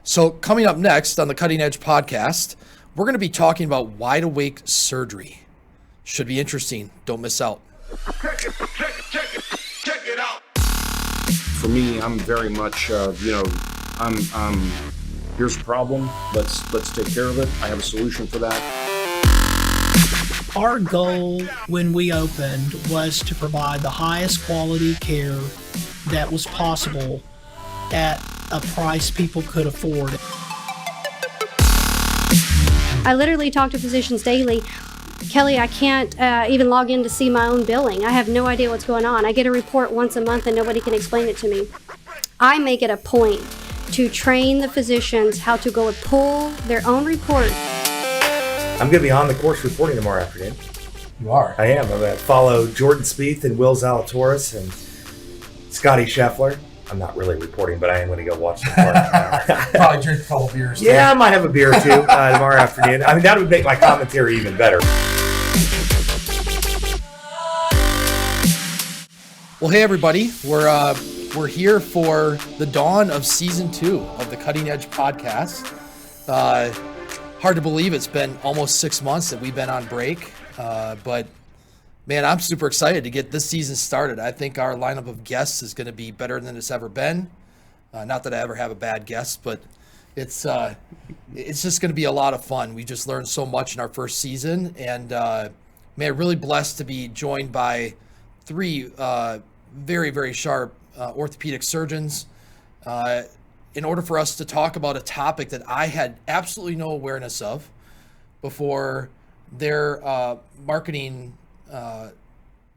So coming up next on the Cutting Edge podcast, we're going to be talking about wide awake surgery. Should be interesting. Don't miss out. Check it out. For me, I'm very much, I'm here's a problem. Let's take care of it. I have a solution for that. Our goal when we opened was to provide the highest quality care that was possible at a price people could afford. I literally talk to physicians daily. Kelly, I can't even log in to see my own billing. I have no idea what's going on. I get a report once a month and nobody can explain it to me. I make it a point to train the physicians how to go and pull their own report. I'm going to be on the course reporting tomorrow afternoon. You are? I am. I'm going to follow Jordan Spieth and Will Zalatoris and Scotty Scheffler. I'm not really reporting, but I am going to go watch the park. Probably drink a couple beers. Yeah, I might have a beer or two tomorrow afternoon. I mean, that would make my commentary even better. Well, hey everybody, we're here for the dawn of season 2 of the Cutting Edge podcast. Hard to believe it's been almost 6 months that we've been on break, but man, I'm super excited to get this season started. I think our lineup of guests is going to be better than it's ever been. Not that I ever have a bad guest, but it's just going to be a lot of fun. We just learned so much in our first season, and man, really blessed to be joined by 3 very, very sharp orthopedic surgeons in order for us to talk about a topic that I had absolutely no awareness of before their marketing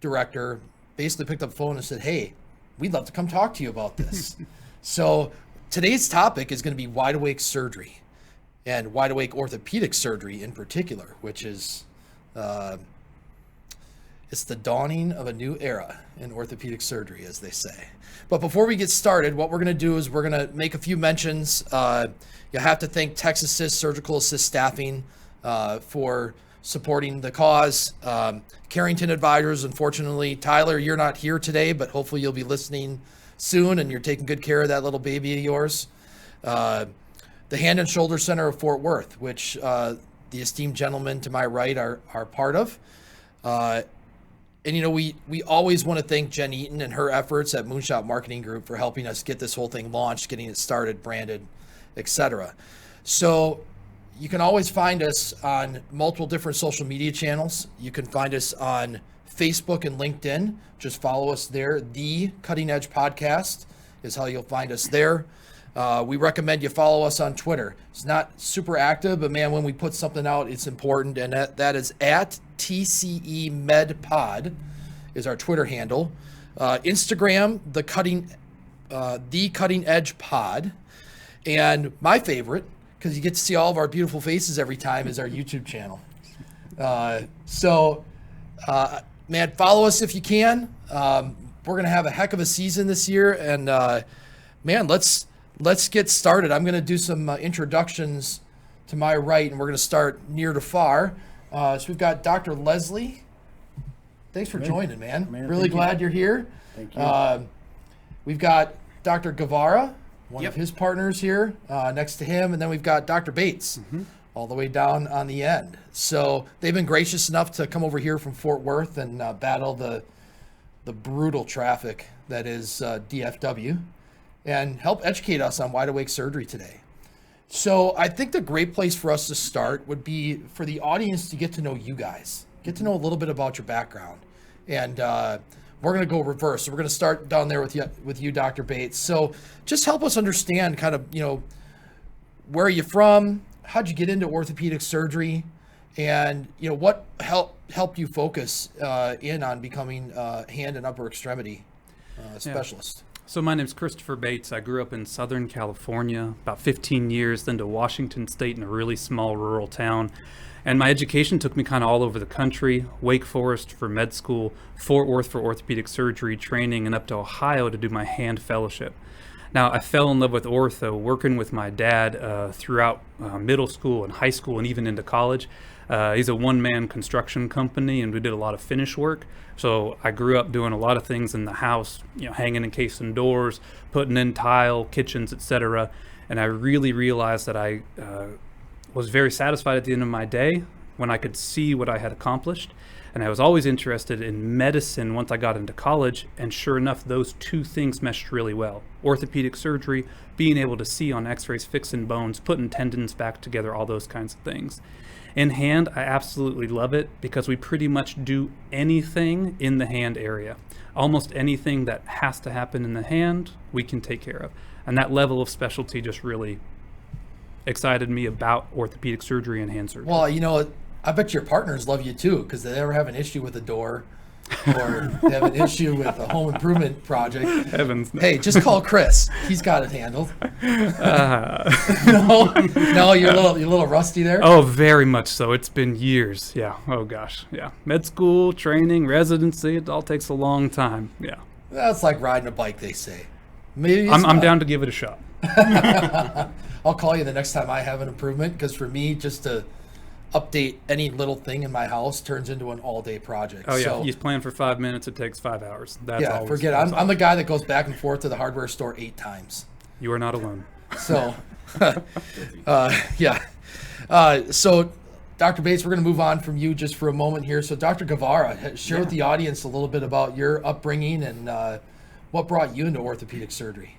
director basically picked up the phone and said, hey, we'd love to come talk to you about this. So today's topic is going to be wide awake surgery, and wide awake orthopedic surgery in particular, which is it's the dawning of a new era in orthopedic surgery, as they say. But before we get started, what we're going to do is we're going to make a few mentions. You have to thank Texas Surgical Assist Staffing for supporting the cause. Carrington Advisors, unfortunately, Tyler, you're not here today, but hopefully you'll be listening soon and you're taking good care of that little baby of yours. The Hand and Shoulder Center of Fort Worth, which the esteemed gentlemen to my right are part of. And, you know, we always want to thank Jen Eaton and her efforts at Moonshot Marketing Group for helping us get this whole thing launched, getting it started, branded, etc. So you can always find us on multiple different social media channels. You can find us on Facebook and LinkedIn. Just follow us there. The Cutting Edge Podcast is how you'll find us there. We recommend you follow us on Twitter. It's not super active, but man, when we put something out, it's important. And that is at TCE MedPod is our Twitter handle. Instagram, the Cutting Edge Pod. And my favorite, because you get to see all of our beautiful faces every time, is our YouTube channel. Man, follow us if you can. We're going to have a heck of a season this year. And man, let's get started. I'm going to do some introductions to my right, and we're going to start near to far. So we've got Dr. Lesley. Thanks for joining, man. Really glad you're here. Thank you. We've got Dr. Guevara, one of his partners here next to him, and then we've got Dr. Bates all the way down on the end. So they've been gracious enough to come over here from Fort Worth and battle the brutal traffic that is DFW and help educate us on wide awake surgery today. So I think the great place for us to start would be for the audience to get to know you guys, get to know a little bit about your background. And we're going to go reverse. So we're going to start down there with you, Dr. Bates. So just help us understand kind of, you know, where are you from? How'd you get into orthopedic surgery? And, you know, what helped you focus in on becoming a hand and upper extremity specialist? So my name's Christopher Bates. I grew up in Southern California, about 15 years, then to Washington State in a really small rural town. And my education took me kind of all over the country, Wake Forest for med school, Fort Worth for orthopedic surgery training, and up to Ohio to do my hand fellowship. Now, I fell in love with ortho working with my dad throughout middle school and high school and even into college. He's a one-man construction company, and we did a lot of finish work. So I grew up doing a lot of things in the house, you know, hanging and casing doors, putting in tile, kitchens, etc. And I really realized that I was very satisfied at the end of my day when I could see what I had accomplished. And I was always interested in medicine once I got into college, and sure enough, those two things meshed really well. Orthopedic surgery, being able to see on x-rays, fixing bones, putting tendons back together, all those kinds of things. In hand, I absolutely love it because we pretty much do anything in the hand area. Almost anything that has to happen in the hand, we can take care of. And that level of specialty just really excited me about orthopedic surgery and hand surgery. Well, you know, I bet your partners love you too, because they ever have an issue with a door or they have an issue with a home improvement project. Heavens. No. Hey, just call Chris. He's got it handled. No, you're a little rusty there. Oh, very much so. It's been years. Yeah. Oh gosh. Yeah. Med school, training, residency. It all takes a long time. Yeah. That's like riding a bike, they say. Maybe I'm down to give it a shot. I'll call you the next time I have an improvement, because for me, just to update any little thing in my house turns into an all-day project. Oh yeah, So, you plan for 5 minutes, it takes 5 hours. That's yeah, always, forget it. I'm the guy that goes back and forth to the hardware store 8 times. You are not alone. So, yeah. So, Dr. Bates, we're going to move on from you just for a moment here. So, Dr. Guevara, share with the audience a little bit about your upbringing and what brought you into orthopedic surgery.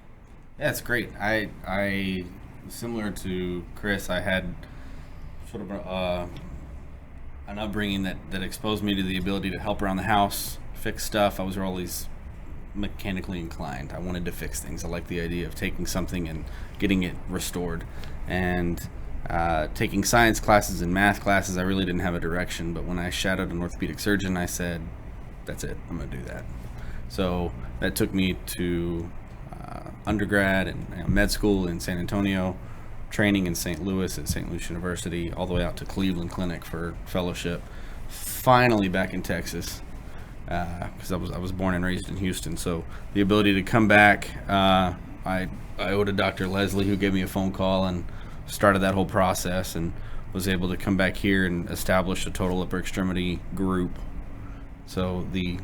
Yeah, it's great. I similar to Chris, I had sort of an upbringing that exposed me to the ability to help around the house, fix stuff. I was always mechanically inclined. I wanted to fix things. I liked the idea of taking something and getting it restored. And taking science classes and math classes, I really didn't have a direction. But when I shadowed an orthopedic surgeon, I said, that's it, I'm going to do that. So that took me to undergrad and med school in San Antonio, training in St. Louis at St. Louis University, all the way out to Cleveland Clinic for fellowship. Finally back in Texas, because I was born and raised in Houston. So the ability to come back, I owe to Dr. Lesley, who gave me a phone call and started that whole process, and was able to come back here and establish a total upper extremity group. So the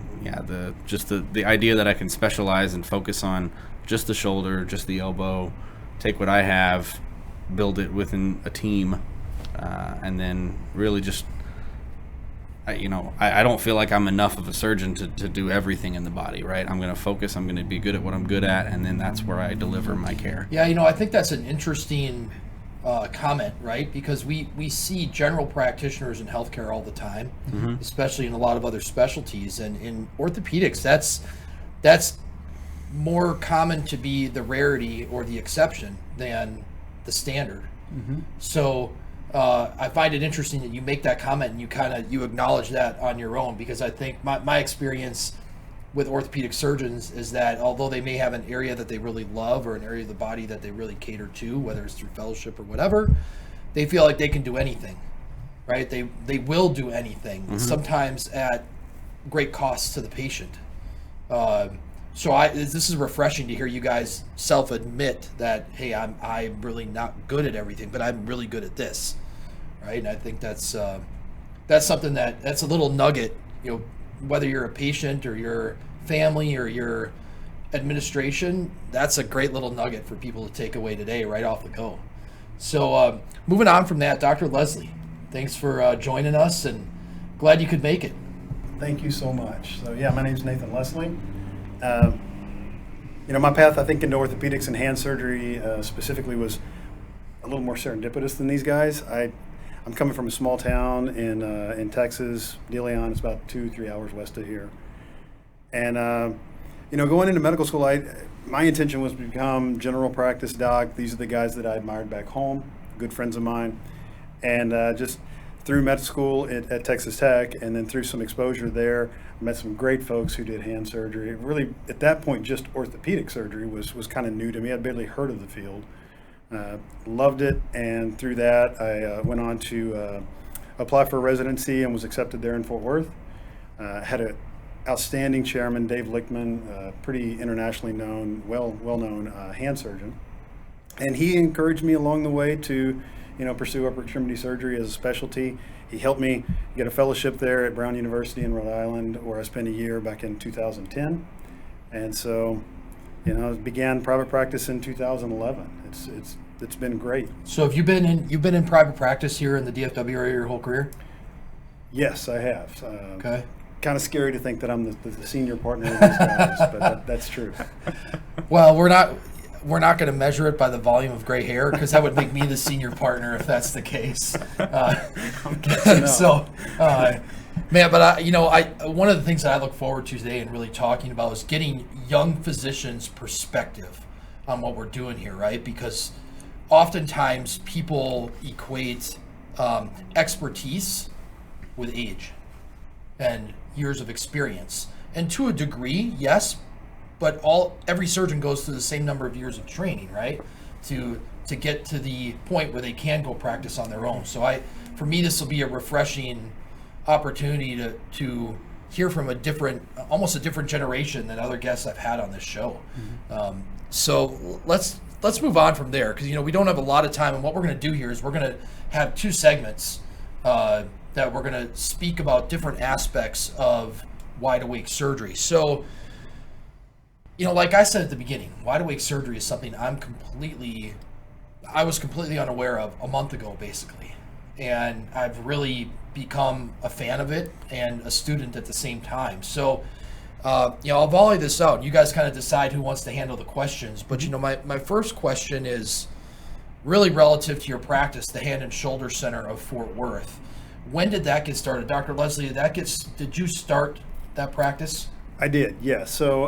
idea that I can specialize and focus on just the shoulder, just the elbow, take what I have, build it within a team, and then really just, I don't feel like I'm enough of a surgeon to do everything in the body, right? I'm going to focus, I'm going to be good at what I'm good at, and then that's where I deliver my care. Yeah, I think that's an interesting comment, right? Because we see general practitioners in healthcare all the time, especially in a lot of other specialties. And in orthopedics, that's more common to be the rarity or the exception than the standard. So I find it interesting that you make that comment and you acknowledge that on your own, because I think my experience with orthopedic surgeons is that although they may have an area that they really love or an area of the body that they really cater to, whether it's through fellowship or whatever, they feel like they can do anything, right? They will do anything, sometimes at great cost to the patient. So this is refreshing to hear you guys self-admit that, hey, I'm really not good at everything, but I'm really good at this, right? And I think that's something that's a little nugget, whether you're a patient or your family or your administration, that's a great little nugget for people to take away today right off the go. So moving on from that, Dr. Lesley, thanks for joining us, and glad you could make it. Thank you so much. So yeah, my name's Nathan Lesley. My path, I think, into orthopedics and hand surgery specifically was a little more serendipitous than these guys. I'm coming from a small town in Texas. De Leon is about 2-3 hours west of here. And, going into medical school, my intention was to become general practice doc. These are the guys that I admired back home, good friends of mine. And just through med school at Texas Tech, and then through some exposure there, I met some great folks who did hand surgery. Really, at that point, just orthopedic surgery was kind of new to me. I'd barely heard of the field. Loved it, and through that, I went on to apply for a residency and was accepted there in Fort Worth. Had an outstanding chairman, Dave Lichtman, pretty internationally known, well-known hand surgeon. And he encouraged me along the way to pursue upper extremity surgery as a specialty. He helped me get a fellowship there at Brown University in Rhode Island, where I spent a year back in 2010. And so, began private practice in 2011. It's it's been great. So have you've been in private practice here in the DFW area your whole career? Yes, I have. Okay. Kind of scary to think that I'm the senior partner of these guys, but that's true. Well, we're not going to measure it by the volume of gray hair, because that would make me the senior partner if that's the case. Man, but one of the things that I look forward to today and really talking about is getting young physicians' perspective on what we're doing here, right? Because oftentimes people equate expertise with age and years of experience, and to a degree, yes. But every surgeon goes through the same number of years of training, right? To get to the point where they can go practice on their own. So for me, this will be a refreshing opportunity to hear from almost a different generation than other guests I've had on this show. Mm-hmm. So let's move on from there, because we don't have a lot of time. And what we're going to do here is we're going to have 2 segments that we're going to speak about different aspects of wide awake surgery. So, like I said at the beginning, wide awake surgery is something I was completely unaware of a month ago, basically. And I've really become a fan of it and a student at the same time. So, I'll volley this out. You guys kind of decide who wants to handle the questions. But, my first question is really relative to your practice, the Hand and Shoulder Center of Fort Worth. When did that get started? Dr. Lesley, did you start that practice? I did, yes. So,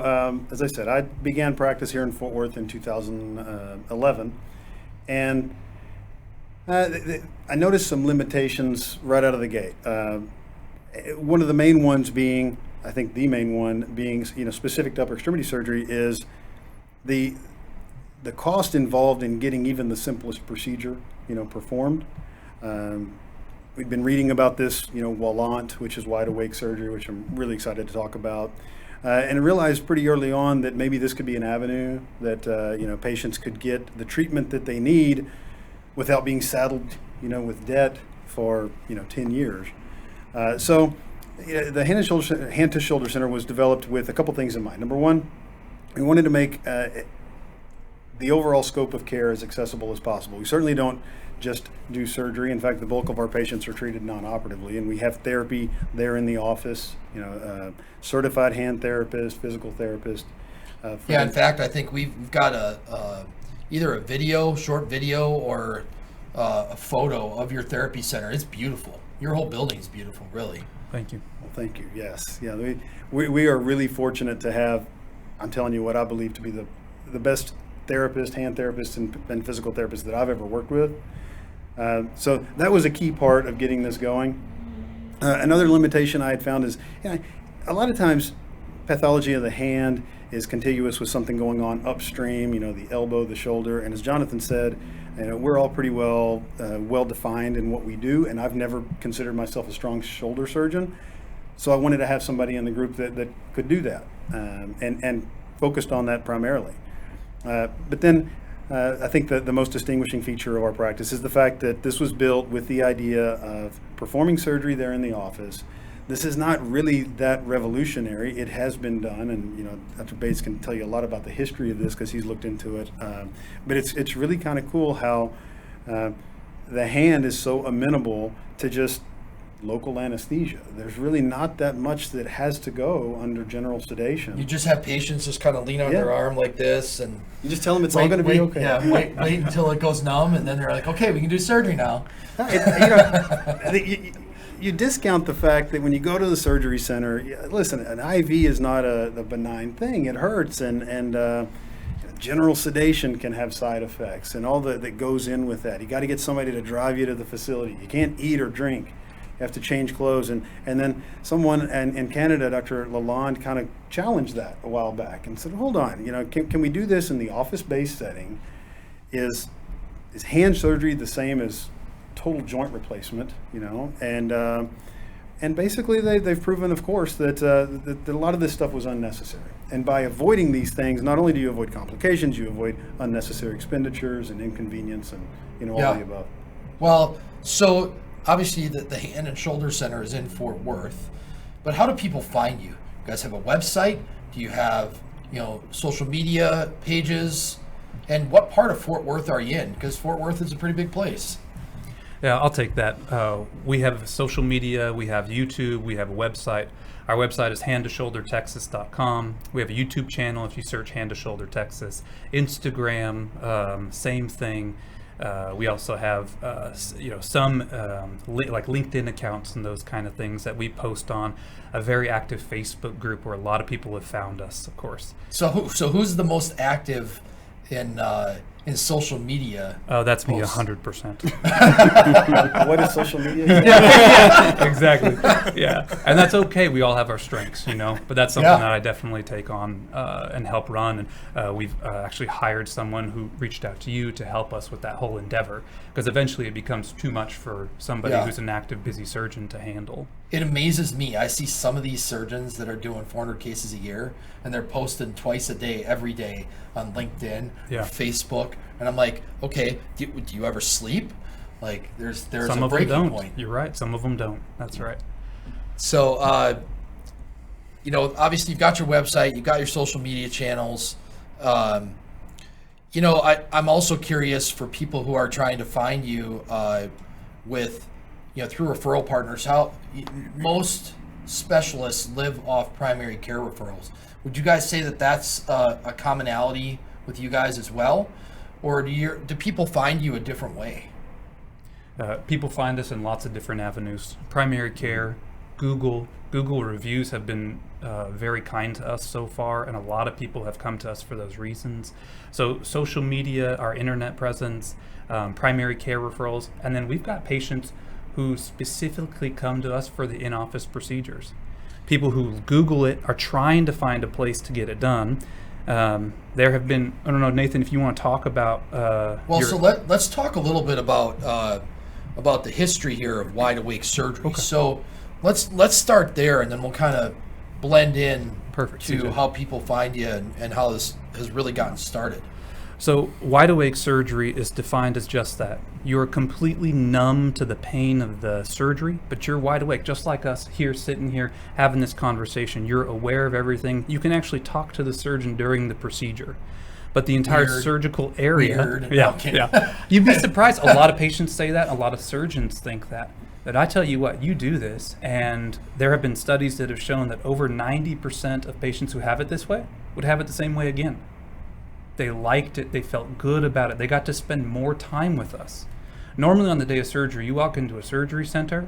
as I said, I began practice here in Fort Worth in 2011, and I noticed some limitations right out of the gate. One of the main ones being, I think the main one being, specific to upper extremity surgery, is the cost involved in getting even the simplest procedure, performed. We've been reading about this, Wallant, which is wide awake surgery, which I'm really excited to talk about. And I realized pretty early on that maybe this could be an avenue that, patients could get the treatment that they need without being saddled, with debt for, 10 years. So the Hand to Shoulder Center was developed with a couple things in mind. Number one, we wanted to make the overall scope of care as accessible as possible. We certainly don't just do surgery. In fact, the bulk of our patients are treated non-operatively, and we have therapy there in the office, certified hand therapist, physical therapist. In fact, I think we've got either a short video, or a photo of your therapy center. It's beautiful. Your whole building's beautiful, really. Thank you. Well, thank you. Yes. Yeah, we are really fortunate to have, I'm telling you, what I believe to be the best therapist, hand therapist, and physical therapist that I've ever worked with. So that was a key part of getting this going. Another limitation I had found is, a lot of times pathology of the hand is contiguous with something going on upstream, the elbow, the shoulder. And as Jonathan said, we're all pretty well defined in what we do. And I've never considered myself a strong shoulder surgeon. So I wanted to have somebody in the group that could do that and focused on that primarily. But then I think that the most distinguishing feature of our practice is the fact that this was built with the idea of performing surgery there in the office. This is not really that revolutionary. It has been done, and Dr. Bates can tell you a lot about the history of this because he's looked into it. But it's really kind of cool how the hand is so amenable to just local anesthesia. There's really not that much that has to go under general sedation. You just have patients just kind of lean on their arm like this, and you just tell them it's all going to be okay. Yeah, wait until it goes numb, and then they're like, okay, we can do surgery now. You discount the fact that when you go to the surgery center, listen, an IV is not a benign thing. It hurts, and general sedation can have side effects, and all that goes in with that. You got to get somebody to drive you to the facility. You can't eat or drink. You have to change clothes. And then someone in Canada, Dr. Lalonde, kind of challenged that a while back and said, hold on, can we do this in the office-based setting? Is hand surgery the same as total joint replacement, and basically they've proven, of course, that a lot of this stuff was unnecessary. And by avoiding these things, not only do you avoid complications, you avoid unnecessary expenditures and inconvenience and all the above. Well, so obviously the Hand and Shoulder Center is in Fort Worth, but how do people find you? You guys have a website? Do you have social media pages? And what part of Fort Worth are you in? Because Fort Worth is a pretty big place. Yeah, I'll take that. We have social media, we have YouTube, we have a website. Our website is handtoshouldertexas.com. We have a YouTube channel if you search Hand to Shoulder Texas. Instagram, same thing. We also have some like LinkedIn accounts and those kind of things that we post on. A very active Facebook group where a lot of people have found us, of course. So who's the most active in social media? Oh, that's me, posts? 100%. What is social media? Exactly. Yeah, and that's okay. We all have our strengths, but that's something that I definitely take on and help run. And we've actually hired someone who reached out to you to help us with that whole endeavor, because eventually it becomes too much for somebody who's an active, busy surgeon to handle. It amazes me. I see some of these surgeons that are doing 400 cases a year, and they're posting twice a day, every day on LinkedIn or Facebook, and I'm like, okay, do you ever sleep? Like, there's some a of them breaking don't. point. You're right. Some of them don't. That's right. So, obviously you've got your website, you've got your social media channels. I'm also curious for people who are trying to find you with, through referral partners, how most specialists live off primary care referrals. Would you guys say that that's a commonality with you guys as well? Or do people find you a different way? People find us in lots of different avenues. Primary care, Google reviews have been very kind to us so far, and a lot of people have come to us for those reasons. So social media, our internet presence, primary care referrals, and then we've got patients who specifically come to us for the in-office procedures. People who Google it are trying to find a place to get it done. There have been, I don't know, Nathan, if you want to talk about so let's talk a little bit about the history here of wide awake surgery. Okay. So let's start there, and then we'll kind of blend in to how people find you and how this has really gotten started. So wide awake surgery is defined as just that. You're completely numb to the pain of the surgery, but you're wide awake, just like us here, sitting here, having this conversation. You're aware of everything. You can actually talk to the surgeon during the procedure. But the entire surgical area... Yeah. You'd be surprised. A lot of patients say that. A lot of surgeons think that. But I tell you what, you do this, and there have been studies that have shown that over 90% of patients who have it this way would have it the same way again. They liked it. They felt good about it. They got to spend more time with us. Normally on the day of surgery, you walk into a surgery center,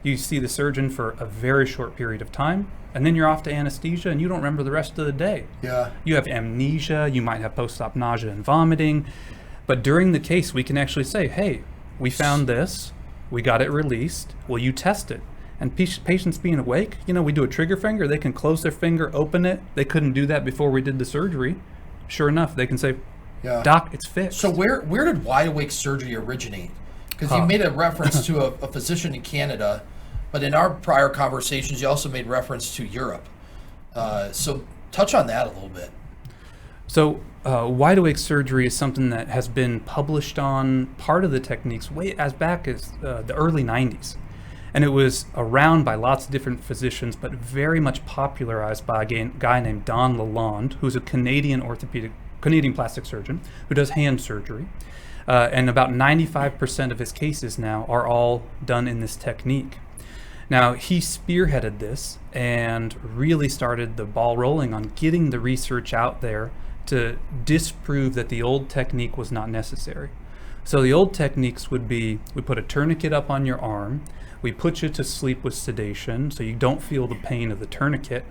you see the surgeon for a very short period of time, and then you're off to anesthesia and you don't remember the rest of the day. Yeah. You have amnesia, you might have post-op nausea and vomiting, but during the case we can actually say, hey, we found this, we got it released, will you test it? And patients being awake, we do a trigger finger, they can close their finger, open it. They couldn't do that before we did the surgery. Sure enough, they can say, Doc, it's fixed. So where did wide awake surgery originate? Because you made a reference to a physician in Canada, but in our prior conversations, you also made reference to Europe. So touch on that a little bit. So wide awake surgery is something that has been published on part of the techniques way as back as the early 90s. And it was around by lots of different physicians, but very much popularized by a guy named Don Lalonde, who's a Canadian plastic surgeon who does hand surgery. And about 95% of his cases now are all done in this technique. Now, he spearheaded this and really started the ball rolling on getting the research out there to disprove that the old technique was not necessary. So the old techniques would be, we put a tourniquet up on your arm, we put you to sleep with sedation so you don't feel the pain of the tourniquet.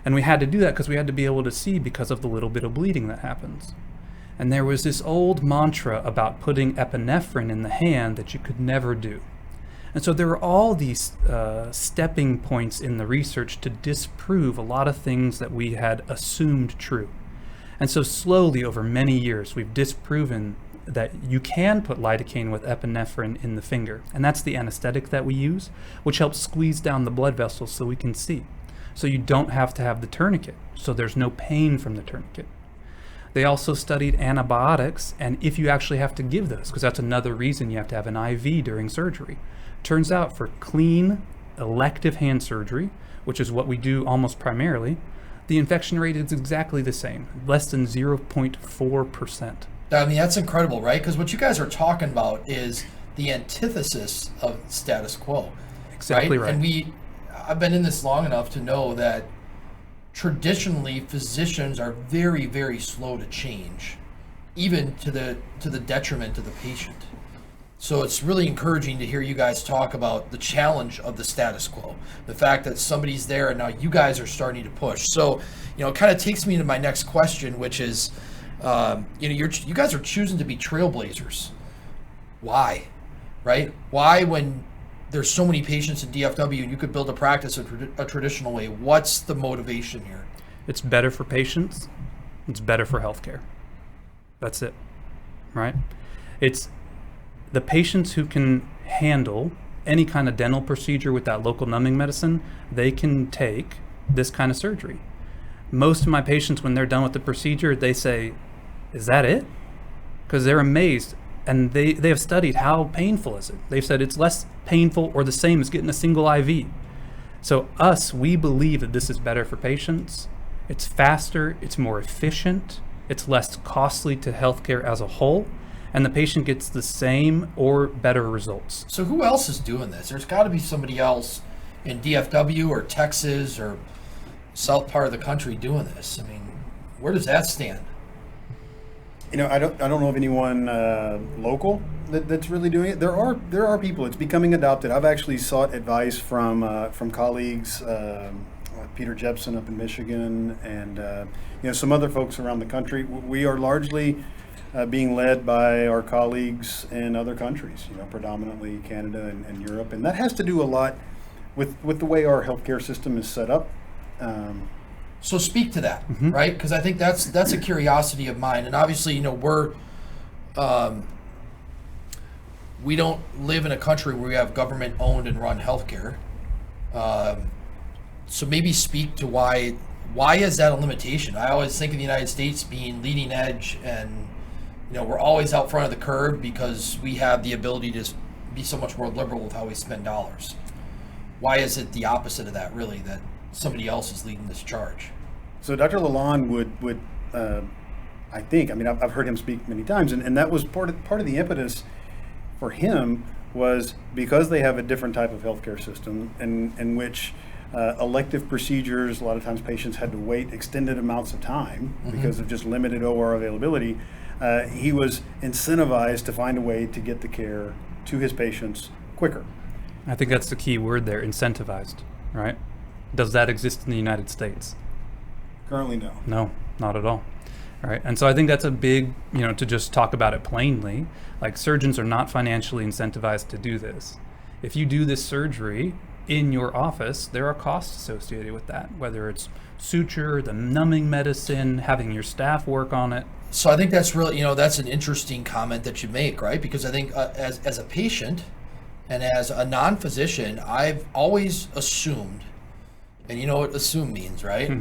And we had to do that because we had to be able to see because of the little bit of bleeding that happens. And there was this old mantra about putting epinephrine in the hand that you could never do. And so there were all these stepping points in the research to disprove a lot of things that we had assumed true. And so slowly over many years, we've disproven that you can put lidocaine with epinephrine in the finger. And that's the anesthetic that we use, which helps squeeze down the blood vessels so we can see. So you don't have to have the tourniquet, so there's no pain from the tourniquet. They also studied antibiotics, and if you actually have to give those, because that's another reason you have to have an IV during surgery. Turns out for clean, elective hand surgery, which is what we do almost primarily, the infection rate is exactly the same, less than 0.4%. I mean, that's incredible, right? Because what you guys are talking about is the antithesis of status quo. Exactly right. And I've been in this long enough to know that traditionally physicians are very, very slow to change, even to the detriment of the patient. So it's really encouraging to hear you guys talk about the challenge of the status quo, the fact that somebody's there and now you guys are starting to push. So, it kind of takes me to my next question, which is, you guys are choosing to be trailblazers. Why? Right? Why, when there's so many patients in DFW and you could build a practice a traditional way? What's the motivation here? It's better for patients. It's better for healthcare. That's it, right? It's the patients who can handle any kind of dental procedure with that local numbing medicine, they can take this kind of surgery. Most of my patients, when they're done with the procedure, they say, "Is that it?" Because they're amazed. And they have studied how painful is it. They've said it's less painful or the same as getting a single IV. So we believe that this is better for patients. It's faster, it's more efficient, it's less costly to healthcare as a whole, and the patient gets the same or better results. So who else is doing this? There's got to be somebody else in DFW or Texas or south part of the country doing this. I mean, where does that stand? I don't know of anyone local that's really doing it. There are people. It's becoming adopted. I've actually sought advice from colleagues, Peter Jepson up in Michigan, and some other folks around the country. We are largely being led by our colleagues in other countries. Predominantly Canada and Europe, and that has to do a lot with the way our healthcare system is set up. So speak to that, right? Because I think that's a curiosity of mine. And obviously, we don't live in a country where we have government owned and run healthcare. So maybe speak to why is that a limitation? I always think of the United States being leading edge, and we're always out front of the curve because we have the ability to be so much more liberal with how we spend dollars. Why is it the opposite of that, really, that somebody else is leading this charge? So Dr. Lalonde would I think, I've heard him speak many times, and that was part of the impetus for him, was because they have a different type of healthcare system in which elective procedures, a lot of times patients had to wait extended amounts of time because of just limited OR availability. He was incentivized to find a way to get the care to his patients quicker. I think that's the key word there, incentivized, right? Does that exist in the United States? Currently, no. No, not at all. Right. And so I think that's a big, to just talk about it plainly, like surgeons are not financially incentivized to do this. If you do this surgery in your office, there are costs associated with that, whether it's suture, the numbing medicine, having your staff work on it. So I think that's really, that's an interesting comment that you make, right? Because I think as a patient and as a non-physician, I've always assumed, and you know what assume means, right?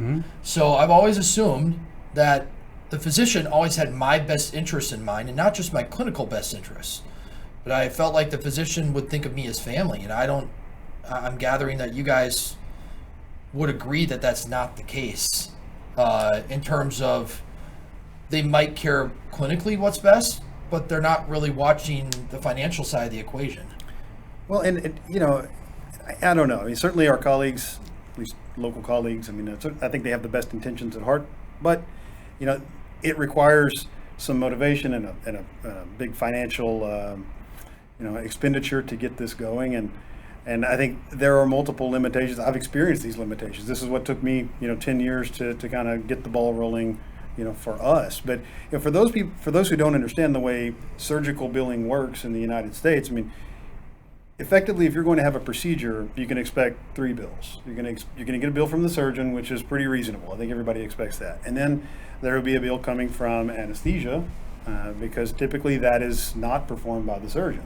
So I've always assumed that the physician always had my best interest in mind, and not just my clinical best interest. But I felt like the physician would think of me as family, and I'm gathering that you guys would agree that that's not the case, in terms of they might care clinically what's best, but they're not really watching the financial side of the equation. Well, and I don't know. Certainly our colleagues, at least local colleagues, I think they have the best intentions at heart, but it requires some motivation and a big financial expenditure to get this going, and I think there are multiple limitations. I've experienced these limitations. This is what took me 10 years to kind of get the ball rolling for us. But for those who don't understand the way surgical billing works in the United States, effectively, if you're going to have a procedure, you can expect 3 bills. You're going to get a bill from the surgeon, which is pretty reasonable. I think everybody expects that. And then there will be a bill coming from anesthesia, because typically that is not performed by the surgeon.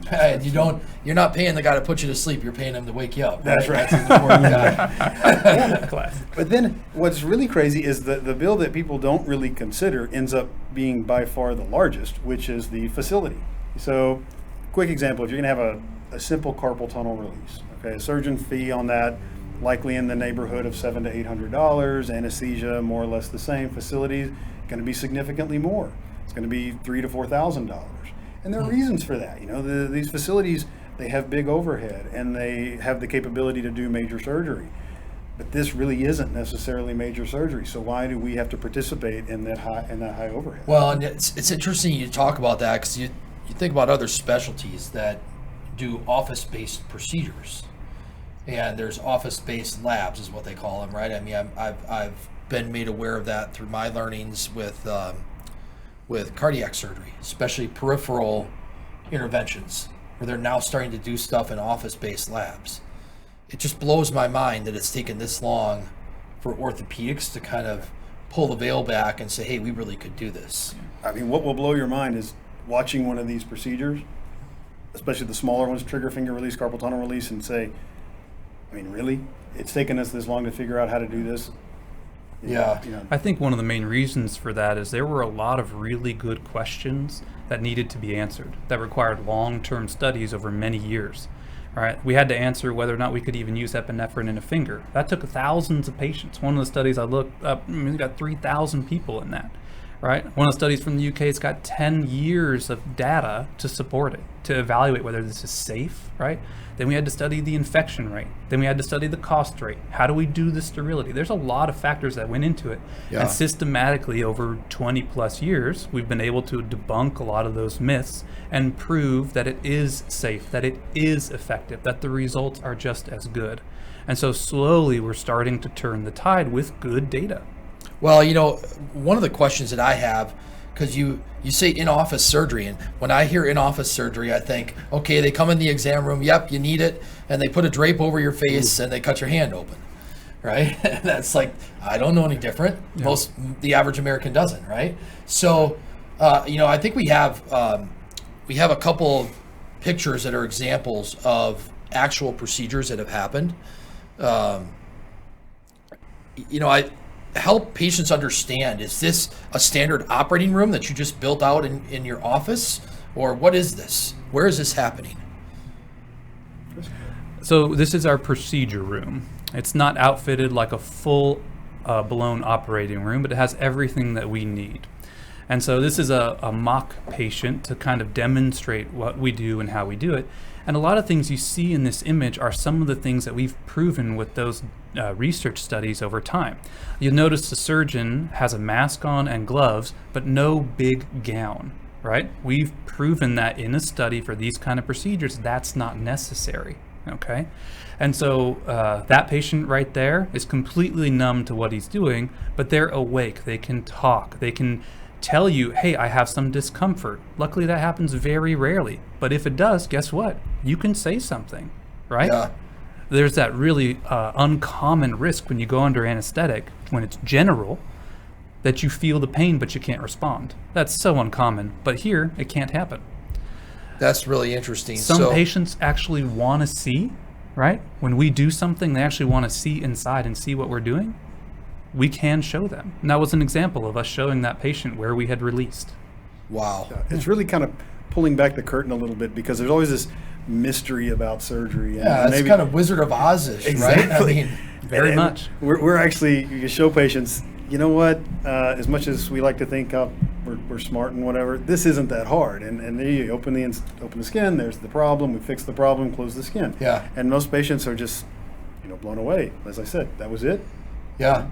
You're not paying the guy to put you to sleep. You're paying him to wake you up. That's right. That's an important guy. But then what's really crazy is the bill that people don't really consider ends up being by far the largest, which is the facility. So, quick example: if you're going to have a simple carpal tunnel release, okay, a surgeon fee on that likely in the neighborhood of $700 to $800. Anesthesia more or less the same. Facilities going to be significantly more. It's going to be $3,000 to $4,000. And there are reasons for that. These facilities, they have big overhead and they have the capability to do major surgery. But this really isn't necessarily major surgery. So why do we have to participate in that high overhead? Well, and it's interesting you talk about that, because you think about other specialties that do office-based procedures, and there's office-based labs is what they call them, right? I mean, I've been made aware of that through my learnings with cardiac surgery, especially peripheral interventions, where they're now starting to do stuff in office-based labs. It just blows my mind that it's taken this long for orthopedics to kind of pull the veil back and say, hey, we really could do this. I mean, what will blow your mind is watching one of these procedures, especially the smaller ones, trigger finger release, carpal tunnel release, and say, I mean, really? It's taken us this long to figure out how to do this? Yeah. I think one of the main reasons for that is there were a lot of really good questions that needed to be answered that required long-term studies over many years. All right, we had to answer whether or not we could even use epinephrine in a finger. That took thousands of patients. One of the studies I looked up, we got 3,000 people in that. Right, one of the studies from the UK has got 10 years of data to support it, to evaluate whether this is safe. Right, then we had to study the infection rate. Then we had to study the cost rate. How do we do the sterility? There's a lot of factors that went into it. Yeah. And systematically over 20 plus years, we've been able to debunk a lot of those myths and prove that it is safe, that it is effective, that the results are just as good. And so slowly we're starting to turn the tide with good data. Well, one of the questions that I have, because you say in-office surgery, and when I hear in-office surgery, I think, okay, they come in the exam room, yep, you need it, and they put a drape over your face and they cut your hand open, right? That's like, I don't know any different. Yeah. The average American doesn't, right? So, I think we have a couple pictures that are examples of actual procedures that have happened. I help patients understand, is this a standard operating room that you just built out in your office, or what is this? Where is this happening? So this is our procedure room. It's not outfitted like a full blown operating room, but it has everything that we need. And so this is a mock patient to kind of demonstrate what we do and how we do it. And a lot of things you see in this image are some of the things that we've proven with those research studies over time. You'll notice the surgeon has a mask on and gloves, but no big gown, right? We've proven that in a study for these kind of procedures, that's not necessary, okay? And so that patient right there is completely numb to what he's doing, but they're awake, they can talk, they can tell you, hey, I have some discomfort. Luckily, that happens very rarely. But if it does, guess what? You can say something, right? Yeah. There's that really uncommon risk when you go under anesthetic, when it's general, that you feel the pain, but you can't respond. That's so uncommon. But here, it can't happen. That's really interesting. Some patients actually want to see, right? When we do something, they actually want to see inside and see what we're doing. We can show them. And that was an example of us showing that patient where we had released. Wow. It's really kind of pulling back the curtain a little bit, because there's always this mystery about surgery. Yeah, it's kind of Wizard of Oz-ish, exactly. Right? I mean, very much. We're actually, you can show patients, you know what, as much as we like to think we're smart and whatever, this isn't that hard. And there you open the skin, there's the problem, we fix the problem, close the skin. Yeah. And most patients are just, blown away. As I said, that was it. Yeah.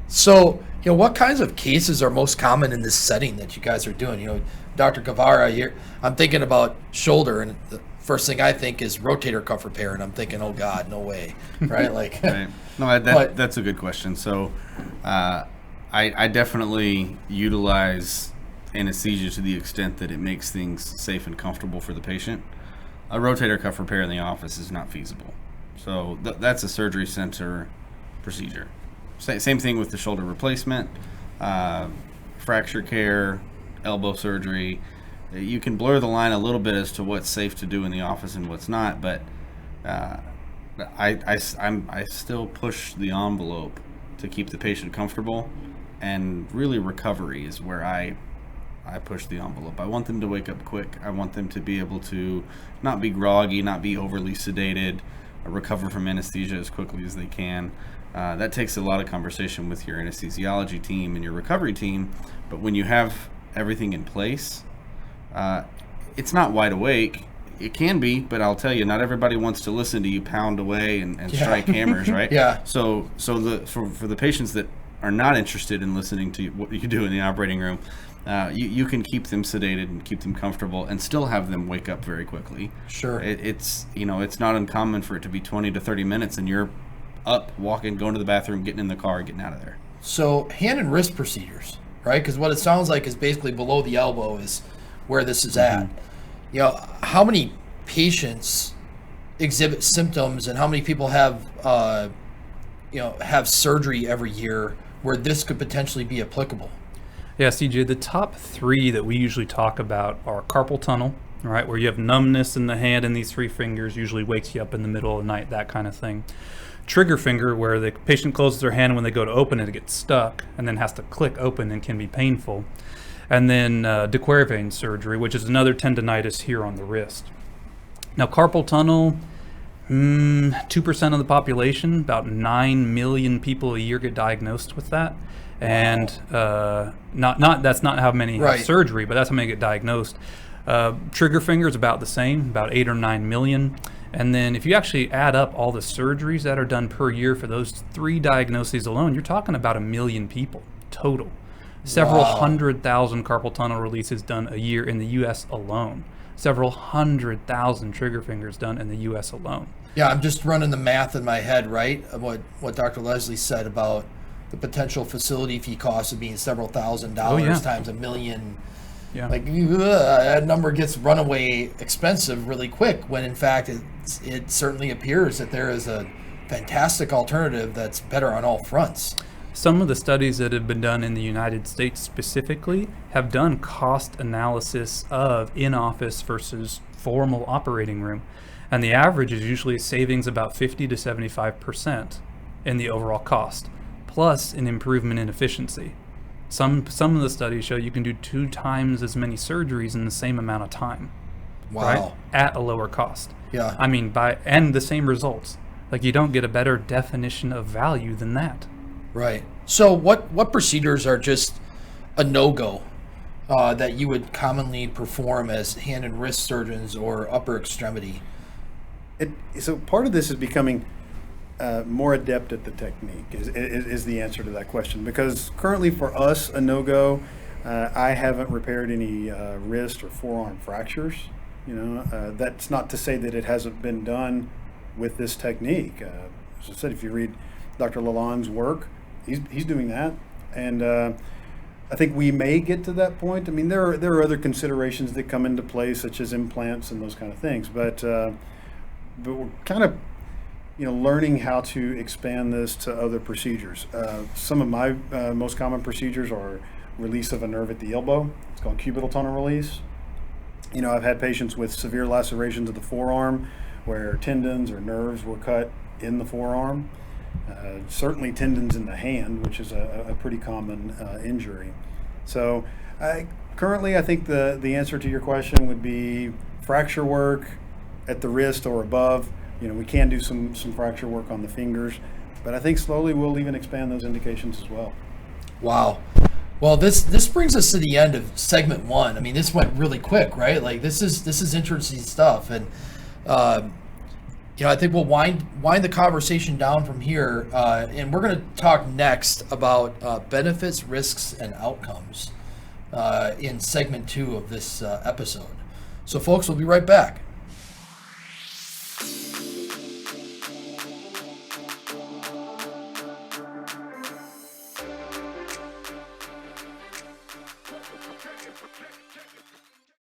So, what kinds of cases are most common in this setting that you guys are doing? Dr. Guevara, I'm thinking about shoulder, and the first thing I think is rotator cuff repair, and I'm thinking, oh God, no way, right? Like, right. No, that's a good question. So, I definitely utilize anesthesia to the extent that it makes things safe and comfortable for the patient. A rotator cuff repair in the office is not feasible. So that's a surgery center procedure. Same thing with the shoulder replacement, fracture care, elbow surgery. You can blur the line a little bit as to what's safe to do in the office and what's not, but I still push the envelope to keep the patient comfortable, and really recovery is where I push the envelope. I want them to wake up quick. I want them to be able to not be groggy, not be overly sedated, recover from anesthesia as quickly as they can. That takes a lot of conversation with your anesthesiology team and your recovery team, but when you have everything in place. It's not wide awake. It can be, but I'll tell you, not everybody wants to listen to you pound away and strike hammers, right? Yeah. So for the patients that are not interested in listening to what you do in the operating room, you can keep them sedated and keep them comfortable and still have them wake up very quickly. Sure. It's not uncommon for it to be 20 to 30 minutes and you're up, walking, going to the bathroom, getting in the car, getting out of there. So hand and wrist procedures, right? Because what it sounds like is basically below the elbow is where this is at. How many patients exhibit symptoms and how many people have surgery every year where this could potentially be applicable? Yeah, CJ, the top 3 that we usually talk about are carpal tunnel, right, where you have numbness in the hand and these 3 fingers usually wakes you up in the middle of the night, that kind of thing. Trigger finger, where the patient closes their hand when they go to open it, it gets stuck and then has to click open and can be painful. And then de Quervain surgery, which is another tendonitis here on the wrist. Now, carpal tunnel, 2% of the population, about 9 million people a year get diagnosed with that. And that's not how many have surgery, but that's how many get diagnosed. Trigger finger is about the same, about 8 or 9 million. And then if you actually add up all the surgeries that are done per year for those 3 diagnoses alone, you're talking about 1 million people total. Several 100,000 carpal tunnel releases done a year in the U.S. alone. Several 100,000 trigger fingers done in the U.S. alone. Yeah, I'm just running the math in my head, right? Of what Dr. Lesley said about the potential facility fee cost of being several $1,000s times 1 million. Yeah. That number gets runaway expensive really quick when in fact it certainly appears that there is a fantastic alternative that's better on all fronts. Some of the studies that have been done in the United States specifically have done cost analysis of in-office versus formal operating room. And the average is usually savings about 50 to 75% in the overall cost, plus an improvement in efficiency. Some of the studies show you can do 2 times as many surgeries in the same amount of time. Wow. Right? At a lower cost. Yeah. I mean, and the same results. Like, you don't get a better definition of value than that. Right. So what procedures are just a no-go that you would commonly perform as hand and wrist surgeons or upper extremity? So part of this is becoming more adept at the technique is the answer to that question. Because currently for us, a no-go, I haven't repaired any wrist or forearm fractures. That's not to say that it hasn't been done with this technique. As I said, if you read Dr. Lalonde's work, he's doing that, and I think we may get to that point. I mean, there are other considerations that come into play, such as implants and those kind of things. But we're kind of learning how to expand this to other procedures. Some of my most common procedures are release of a nerve at the elbow. It's called cubital tunnel release. I've had patients with severe lacerations of the forearm where tendons or nerves were cut in the forearm. Certainly tendons in the hand, which is a pretty common injury. So currently I think the answer to your question would be fracture work at the wrist or above. We can do some fracture work on the fingers, but I think slowly we'll even expand those indications as well. Wow. Well, this brings us to the end of segment 1. I mean, this went really quick, right? Like this is interesting stuff, and I think we'll wind the conversation down from here, and we're going to talk next about benefits, risks, and outcomes in segment 2 of this episode. So, folks, we'll be right back.